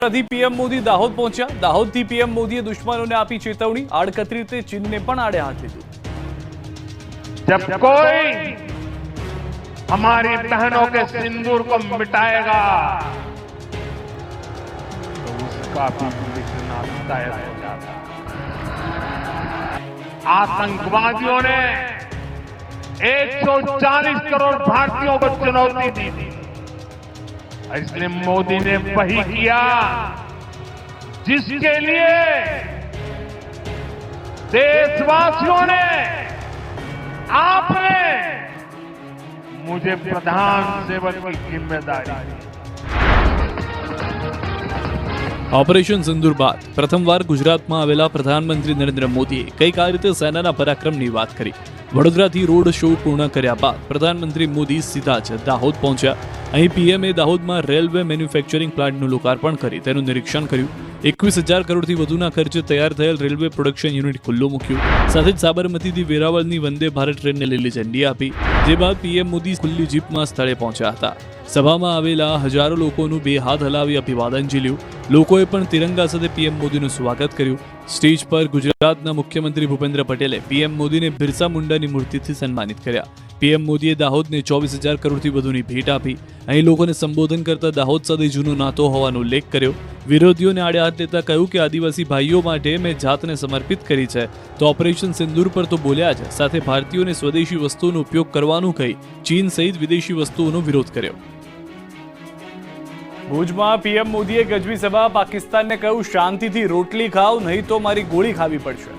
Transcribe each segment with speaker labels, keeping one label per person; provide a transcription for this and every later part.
Speaker 1: PM Modi Dahod પહોંચ્યા। દાહોદથી PM મોદીએ દુશ્મનોને આપી ચેતવણી। આડકતરી રીતે ચીનને પણ આડે હાથ લીધું।
Speaker 2: जब कोई हमारी बहनों के सिंदूर को मिटाएगा तो उसका भी मिटना तय हो जाता है। आतंकवादियों ने 140 करोड़ भारतीयों को चुनौती दी थी, इसलिए मोदी ने वही किया जिसके लिए देशवासियों ने, आपने मुझे प्रधान सेवक की जिम्मेदारी दी।
Speaker 1: ઓપરેશન સિંદૂર બાદ પ્રથમવાર ગુજરાતમાં આવેલા પ્રધાનમંત્રી નરેન્દ્ર મોદીએ કઈક આ રીતે સેનાના પરાક્રમની વાત કરી। વડોદરાથી રોડ શો પૂર્ણ કર્યા બાદ પ્રધાનમંત્રી મોદી સીધા જ દાહોદ પહોંચ્યા। અહીં પીએમએ દાહોદમાં રેલવે મેન્યુફેક્ચરિંગ પ્લાન્ટનું લોકાર્પણ કરી તેનું નિરીક્ષણ કર્યું। 21,000 કરોડથી વધુના ખર્ચે તૈયાર થયેલ રેલવે પ્રોડક્શન યુનિટ ખુલ્લું મૂક્યું। સાથે જ સાબરમતીથી વેરાવળની વંદે ભારત ટ્રેનને લીલી ઝંડી આપી, જે બાદ પીએમ મોદી ખુલ્લી જીપમાં સ્થળે પહોંચ્યા હતા। સભામાં આવેલા હજારો લોકોનું બે હાથ હલાવી અભિવાદન ઝીલ્યું। લોકોએ પણ તિરંગા સાથે પીએમ મોદીનું સ્વાગત કર્યું। સ્ટેજ પર ગુજરાતના મુખ્યમંત્રી ભૂપેન્દ્ર પટેલે પીએમ મોદીને બિરસા મુંડાની મૂર્તિથી સન્માનિત કર્યા। પીએમ મોદીએ દાહોદને 24,000 કરોડથી વધુની ભેટ આપી। અહીં લોકોને સંબોધન કરતા દાહોદ સાથે જૂનો નાતો હોવાનો ઉલ્લેખ કર્યો। વિરોધીઓને આડે હાથ લેતા કહ્યું કે આદિવાસી ભાઈઓ માટે મેં જાતને સમર્પિત કરી છે, તો ઓપરેશન સિંદૂર પર તો બોલ્યા જ, સાથે ભારતીયોને સ્વદેશી વસ્તુઓનો ઉપયોગ કરવાનું કહી ચીન સહિત વિદેશી વસ્તુઓનો વિરોધ કર્યો। ભુજમાં પીએમ મોદીએ ગજવી સભા। પાકિસ્તાનને કહ્યું શાંતિથી રોટલી ખાઓ, નહીં તો મારી ગોળી ખાવી પડશે।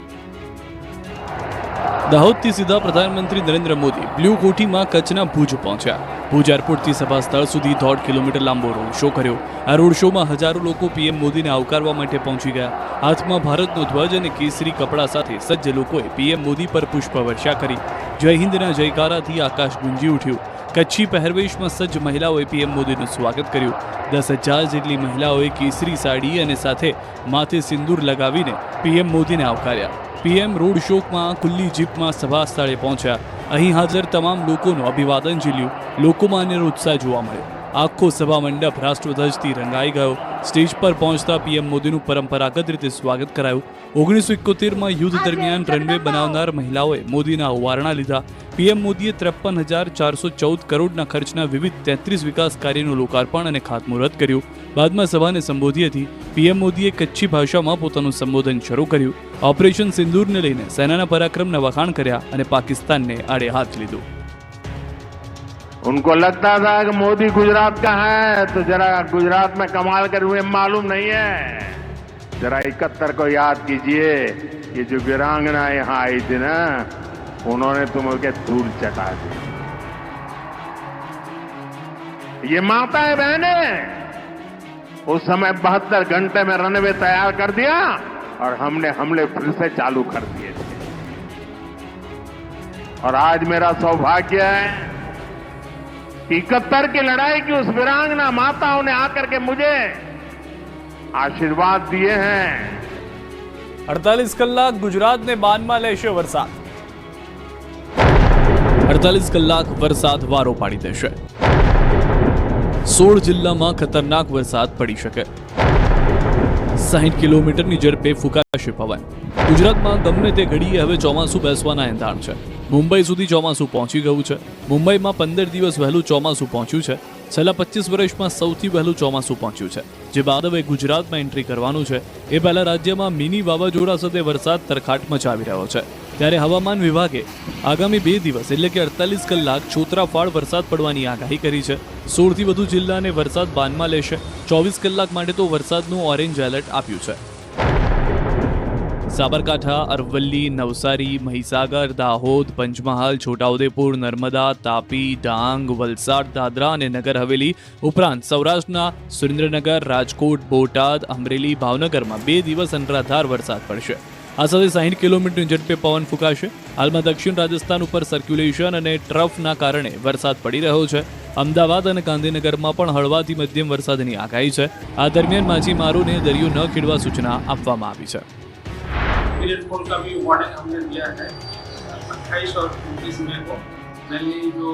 Speaker 1: દાહોદથી સીધા પ્રધાનમંત્રી નરેન્દ્ર મોદી બ્લુ કોઠીમાં કચ્છના ભુજ પહોંચ્યા। ભુજ એરપોર્ટથી સભા સ્થળ સુધી 1.5 કિલોમીટર લાંબો રોડ શો કર્યો। આ રોડ શોમાં હજારો લોકો પીએમ મોદીને આવકારવા માટે પહોંચી ગયા। હાથમાં ભારતનો ધ્વજ અને કેસરી કપડા સાથે સજ્જ લોકોએ પીએમ મોદી પર પુષ્પવર્ષા કરી। જય હિન્દના જયકારાથી આકાશ ગુંજી ઉઠ્યું। કચ્છી પહેરવેશમાં સજ્જ મહિલાઓએ પીએમ મોદીનું સ્વાગત કર્યું। 10,000 જેટલી મહિલાઓએ કેસરી સાડી અને સાથે માથે સિંદૂર લગાવીને પીએમ મોદીને આવકાર્યા। પીએમ રોડ શોમાં ખુલ્લી જીપમાં સભા સ્થળે પહોંચ્યા। અહીં હાજર તમામ લોકોનું અભિવાદન ઝીલ્યું। લોકોમાં અનેરો ઉત્સાહ જોવા મળ્યો। આખો સભા મંડપ રાષ્ટ્રધ્વજથી રંગાઈ ગયો। સ્ટેજ પર પહોંચતા પીએમ મોદીનું પરંપરાગત રીતે સ્વાગત કરાયું। 1971માં યુદ્ધ દરમિયાન રનવે બનાવનાર મહિલાઓએ મોદીના ઓવારણા લીધા। પીએમ મોદીએ 53,414 કરોડના ખર્ચના વિવિધ 33 વિકાસ કાર્યનું લોકાર્પણ અને ખાતમુહૂર્ત કર્યું। બાદમાં સભાને સંબોધી હતી। પીએમ મોદીએ કચ્છી ભાષામાં પોતાનું સંબોધન શરૂ કર્યું। ઓપરેશન સિંદૂરને લઈને સેનાના પરાક્રમના વખાણ કર્યા અને પાકિસ્તાનને આડે હાથ લીધું।
Speaker 2: उनको लगता था कि मोदी गुजरात का है, तो जरा गुजरात में कमाल कर हुए मालूम नहीं है। जरा 71 को याद कीजिए, ये जो वीरांगना यहाँ आई थी ना, उन्होंने तुमके धूल चटा दी। ये माताएं बहने उस समय 72 घंटे में रनवे तैयार कर दिया और हमने हमले फिर से चालू कर दिए थे। और आज मेरा सौभाग्य है, 71 की लड़ाई की उस वीरांगना माताओं ने आकर के मुझे आशीर्वाद दिए हैं।
Speaker 1: 48 કલાક ગુજરાતને બાનમાં લેશે વરસાદ। 48 કલાક વરસાદ વારો પાડી દેશે। 16 જિલ્લામાં ખતરનાક વરસાદ પડી શકે। 60 કિલોમીટરની ઝડપે ફૂંકાશે પવન। ગુજરાતમાં ગમે તે ઘડીએ હવે ચોમાસું બેસવાના એંધાણ છે। મુંબઈ સુધી ચોમાસું પહોંચી ગયું છે। મુંબઈમાં 15 દિવસ વહેલું ચોમાસું પહોંચ્યું છે। છેલ્લા 25 વર્ષમાં સૌથી વહેલું ચોમાસું પહોંચ્યું છે, જે બાદ હવે ગુજરાતમાં એન્ટ્રી કરવાનું છે। એ પહેલા રાજ્યમાં મિની વાવાઝોડા સાથે વરસાદ તરખાટ મચાવી રહ્યો છે। ત્યારે હવામાન વિભાગે આગામી 2 દિવસ એટલે કે 48 કલાક છોતરાફાળ વરસાદ પડવાની આગાહી કરી છે। 16 થી વધુ જિલ્લાને વરસાદ બાનમાં લેશે। 24 કલાક માટે તો વરસાદનું ઓરેન્જ એલર્ટ આપ્યું છે। સાબરકાંઠા, અરવલ્લી, નવસારી, મહીસાગર, દાહોદ, પંચમહાલ, છોટાઉદેપુર, નર્મદા, તાપી, ડાંગ, વલસાડ, દાદરા અને નગર હવેલી ઉપરાંત સૌરાષ્ટ્રના સુરેન્દ્રનગર, રાજકોટ, બોટાદ, અમરેલી, ભાવનગરમાં 2 દિવસ અનરાધાર વરસાદ પડશે। આ સાથે 60 કિલોમીટરની ઝડપે પવન ફૂંકાશે। હાલમાં દક્ષિણ રાજસ્થાન ઉપર સર્ક્યુલેશન અને ટ્રફના કારણે વરસાદ પડી રહ્યો છે। અમદાવાદ અને ગાંધીનગરમાં પણ હળવાથી મધ્યમ વરસાદની આગાહી છે। આ દરમિયાન માછીમારોને દરિયો ન ખેડવા સૂચના આપવામાં આવી છે।
Speaker 3: पीरियड फोन का भी वार्निंग हमने दिया है 28 और 29 मई को mainly जो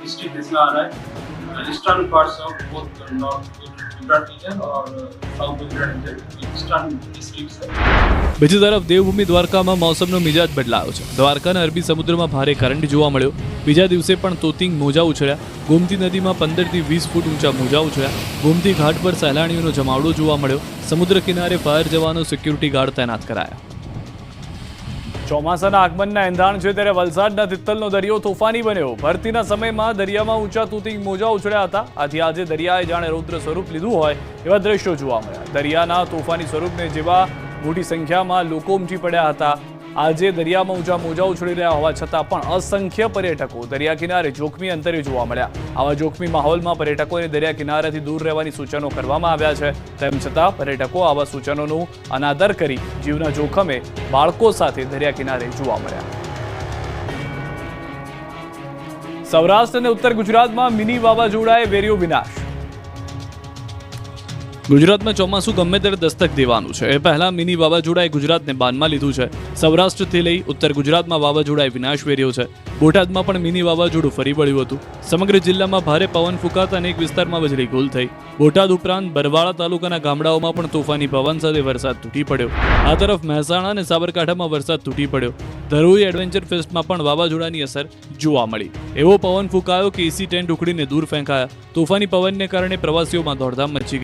Speaker 3: डिस्ट्रिक्ट इसका आ रहा है eastern parts of both north Gujarat region और south Gujarat region eastern districts है।
Speaker 1: બીજી તરફ દેવભૂમિ દ્વારકામાં મોસમનો મિજાજ બદલાયો છે. દ્વારકાના અરબી સમુદ્રમાં ભારે કરંટ જોવા મળ્યો. બીજા દિવસે પણ તોતિંગ મોજા ઉછળ્યા. ગોમતી નદીમાં 15 થી 20 ફૂટ ઊંચા મોજા ઉછળ્યા. ગોમતી ઘાટ પર સહેલાણીઓનો જમાવડો જોવા મળ્યો. સમુદ્ર કિનારે ફાયર જવાનો સિક્યુરિટી ગાર્ડ તૈનાત કરાયા. ચોમાસાના આગમનના એંધાણ છે ત્યારે વલસાડના તિત્તલનો દરિયો તોફાની બન્યો. ભરતીના સમયમાં દરિયામાં ઊંચા તૂતિંગ મોજા ઉછળ્યા હતા. આથી આજે દરિયાએ જાણે રૌદ્ર સ્વરૂપ લીધું હોય એવા દ્રશ્યો જોવા મળ્યા. દરિયાના તોફાની સ્વરૂપને જેવા મોટી સંખ્યામાં લોકો ઉમટી પડ્યા હતા. આજે દરિયામાં ઊંચા મોજા ઉછળી રહ્યા હોવા છતાં પણ અસંખ્ય પર્યટકો દરિયા કિનારે જોખમી અંતરે જોવા મળ્યા. આવા જોખમી માહોલમાં પર્યટકોને દરિયા કિનારેથી દૂર રહેવાની સૂચનો કરવામાં આવ્યા છે. તેમ છતાં પર્યટકો આવા સૂચનોનું અનાદર કરી જીવના જોખમે બાળકો સાથે દરિયા કિનારે જોવા મળ્યા. સૌરાષ્ટ્ર અને ઉત્તર ગુજરાતમાં મિની વાવાઝોડાએ વેર્યો વિનાશ. ગુજરાતમાં ચોમાસું ગમે ત્યારે દસ્તક દેવાનું છે. એ પહેલા મિની વાવાઝોડાએ ગુજરાતને બાનમાં લીધું છે. સૌરાષ્ટ્રથી લઈ ઉત્તર ગુજરાતમાં વાવાઝોડાએ વિનાશ વેર્યો છે. બોટાદમાં પણ મિની વાવાઝોડું ફરી વળ્યું હતું. સમગ્ર જિલ્લામાં ભારે પવન ફૂંકાતા અનેક વિસ્તારમાં વીજળી ગુલ થઈ. બોટાદ ઉપરાંત બરવાળા તાલુકાના ગામડાઓમાં પણ તોફાની પવન સાથે વરસાદ તૂટી પડ્યો. આ તરફ મહેસાણા અને સાબરકાંઠામાં વરસાદ તૂટી પડ્યો. ધરોઈ એડવેન્ચર ફેસ્ટમાં પણ વાવાઝોડાની અસર જોવા મળી. એવો પવન ફૂંકાયો કે એસી ટેન્ટ ઉખડીને દૂર ફેંકાયા. તોફાની પવનને કારણે પ્રવાસીઓમાં દોડધામ મચી ગઈ.